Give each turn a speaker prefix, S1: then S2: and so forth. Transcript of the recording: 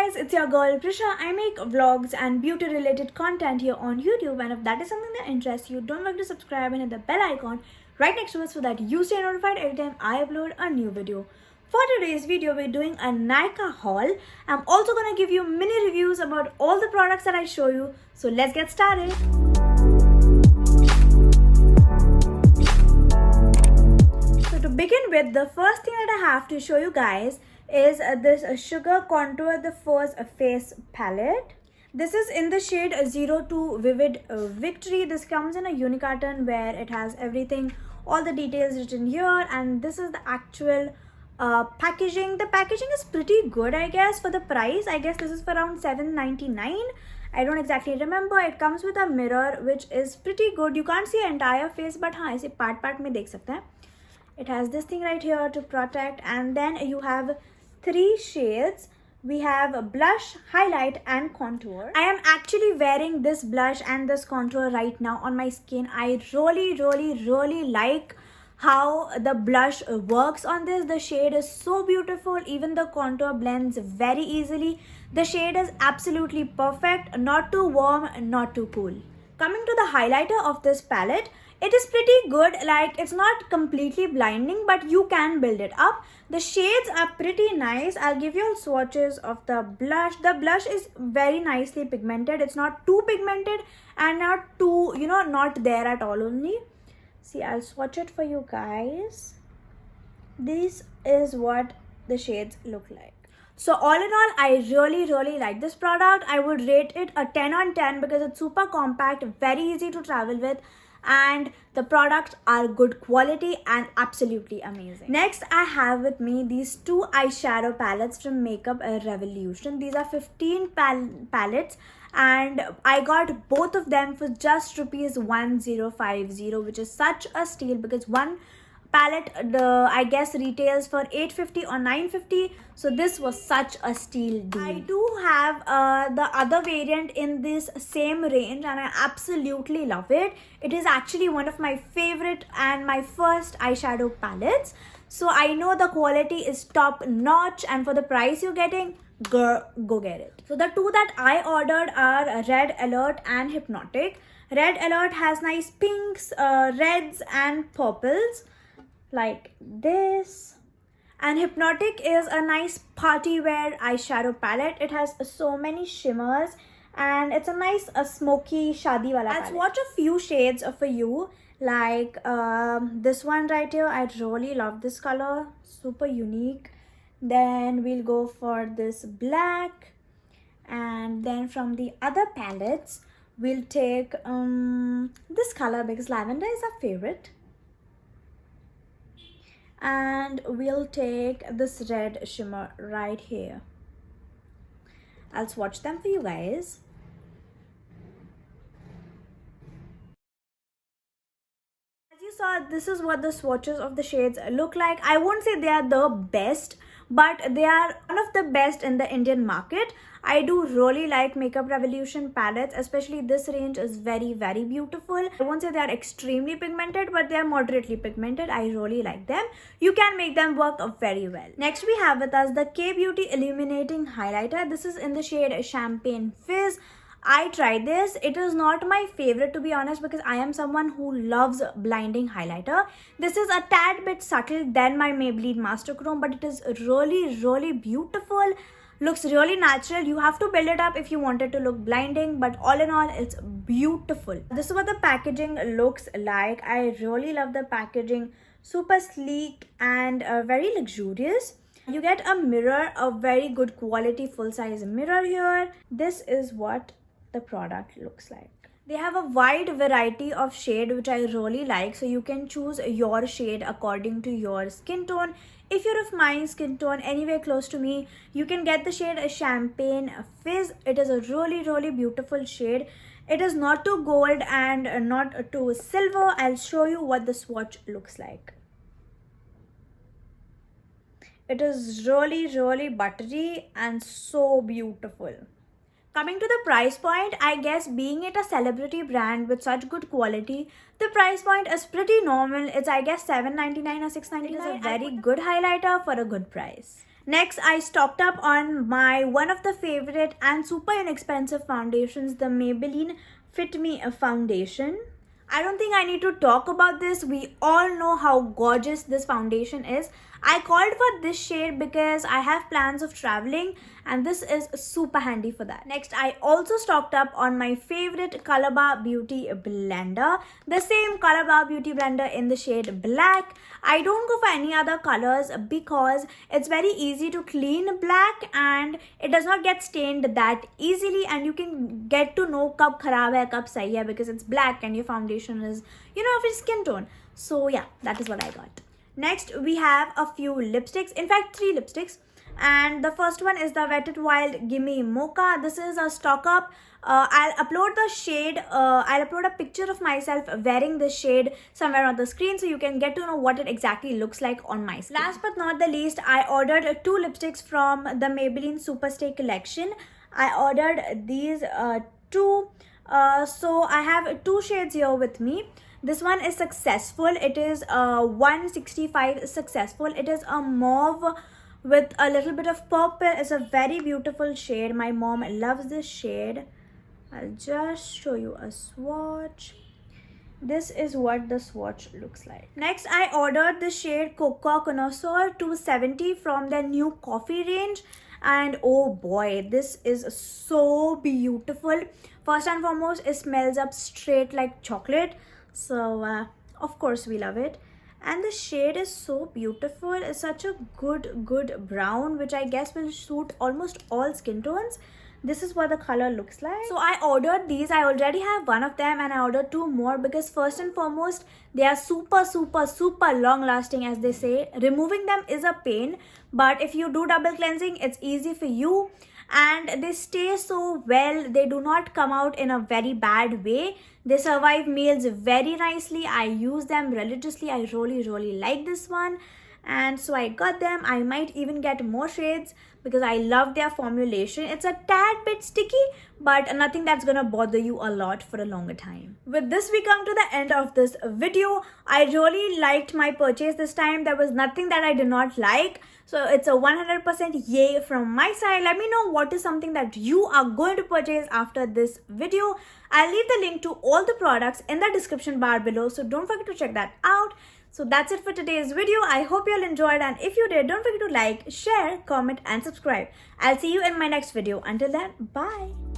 S1: guys, it's your girl Prisha. I make vlogs and beauty related content here on YouTube, and if that is something that interests you, don't forget to subscribe and hit the bell icon right next to it so that you stay notified every time I upload a new video. For today's video, we're doing a Nykaa haul. I'm also gonna give you mini reviews about all the products that I show you. So let's get started. So to begin with, the first thing that I have to show you guys is this Sugar Contour the Force Face palette. This is in the shade 02 Vivid Victory. This comes in a uni carton where it has everything, all the details written here, and this is the actual packaging. The packaging is pretty good, I guess, for the price. I guess this is for around $7.99. I don't exactly remember. It comes with a mirror which is pretty good. You can't see entire face, but हाँ इसे part में देख सकते हैं. It has this thing right here to protect, and then you have 3 shades. We have blush, highlight and contour. I am actually wearing this blush and this contour right now on my skin. I really like how the blush works on this. The shade is so beautiful. Even the contour blends very easily. The shade is absolutely perfect, not too warm, not too cool. Coming to the highlighter of this palette, it is pretty good. Like, it's not completely blinding, but you can build it up. The shades are pretty nice. I'll give you all swatches of the blush. The blush is very nicely pigmented. It's not too pigmented and not too, not there at all only. See, I'll swatch it for you guys. This is what the shades look like. So all in all, I really like this product. I would rate it a 10 on 10 because it's super compact, very easy to travel with, and the products are good quality and absolutely amazing. Next, I have with me these 2 eyeshadow palettes from Makeup Revolution. These are 15 palettes, and I got both of them for just rupees 1050, which is such a steal because one palette I guess retails for 850 or 950, so this was such a steal deal. I do have the other variant in this same range and I absolutely love it. It is actually one of my favorite and my first eyeshadow palettes, so I know the quality is top notch, and for the price you're getting, girl, go get it. So the 2 that I ordered are Red Alert and Hypnotic. Red Alert has nice pinks, reds and purples like this, and Hypnotic is a nice party wear eyeshadow palette. It has so many shimmers and it's a nice smoky shadi wala palette. Let's watch a few shades for you, like this one right here. I really love this color, super unique. Then we'll go for this black, and then from the other palettes we'll take this color because lavender is our favorite, and we'll take this red shimmer right here. I'll swatch them for you guys. As you saw, this is what the swatches of the shades look like. I won't say they are the best, but they are one of the best in the Indian market. I do really like Makeup Revolution palettes, especially this range is very beautiful. I won't say they are extremely pigmented, but they are moderately pigmented. I really like them. You can make them work very well. Next, we have with us the K-Beauty Illuminating Highlighter. This is in the shade Champagne Fizz. I tried this. It is not my favorite, to be honest, because I am someone who loves blinding highlighter. This is a tad bit subtle than my Maybelline Master Chrome, but it is really beautiful. Looks really natural. You have to build it up if you want it to look blinding, but all in all, it's beautiful. This is what the packaging looks like. I really love the packaging. Super sleek and very luxurious. You get a mirror, a very good quality full-size mirror here. This is what the product looks like. They have a wide variety of shade, which I really like, so you can choose your shade according to your skin tone. If you're of my skin tone, anywhere close to me, you can get the shade Champagne Fizz. It is a really beautiful shade. It is not too gold and not too silver. I'll show you what the swatch looks like. It is really buttery and so beautiful. Coming to the price point, I guess being it a celebrity brand with such good quality, the price point is pretty normal. It's I guess $7.99 or $6.99. It is a very good highlighter for a good price. Next, I stocked up on my one of the favorite and super inexpensive foundations, the Maybelline Fit Me foundation. I don't think I need to talk about this. We all know how gorgeous this foundation is. I called for this shade because I have plans of traveling and this is super handy for that. Next, I also stocked up on my favorite Colorbar Beauty blender. The same Colorbar Beauty blender in the shade black. I don't go for any other colors because it's very easy to clean black and it does not get stained that easily, and you can get to know kab kharab hai, kab sahi hai, because it's black and your foundation is, of your skin tone. So yeah, that is what I got. Next, we have a few lipsticks, in fact 3 lipsticks, and the first one is the Wet n Wild Gimme Mocha. This is a stock up. I'll upload the shade, I'll upload a picture of myself wearing this shade somewhere on the screen so you can get to know what it exactly looks like on my skin. Last but not the least, I ordered 2 lipsticks from the Maybelline Superstay collection. I ordered these 2, so I have 2 shades here with me. This one is Successful. It is 165 Successful. It is a mauve with a little bit of purple. It's a very beautiful shade. My mom loves this shade. I'll just show you a swatch. This is what the swatch looks like. Next, I ordered the shade Cocoa Connoisseur 270 from their new coffee range. And oh boy, this is so beautiful. First and foremost, it smells up straight like chocolate. So of course we love it, and the shade is so beautiful. It's such a good brown, which I guess will suit almost all skin tones. This is what the color looks like. So I ordered these. I already have one of them and I ordered 2 more because first and foremost, they are super long lasting, as they say. Removing them is a pain, but if you do double cleansing, it's easy for you, and they stay so well. They do not come out in a very bad way. They survive meals very nicely. I use them religiously. I really like this one, and so I got them. I might even get more shades because I love their formulation. It's a tad bit sticky, but nothing that's gonna bother you a lot for a longer time. With this, we come to the end of this video. I really liked my purchase this time. There was nothing that I did not like. So it's a 100% yay from my side. Let me know what is something that you are going to purchase after this video. I'll leave the link to all the products in the description bar below, so don't forget to check that out. So that's it for today's video. I hope you all enjoyed, and if you did, don't forget to like, share, comment and subscribe. I'll see you in my next video. Until then, bye.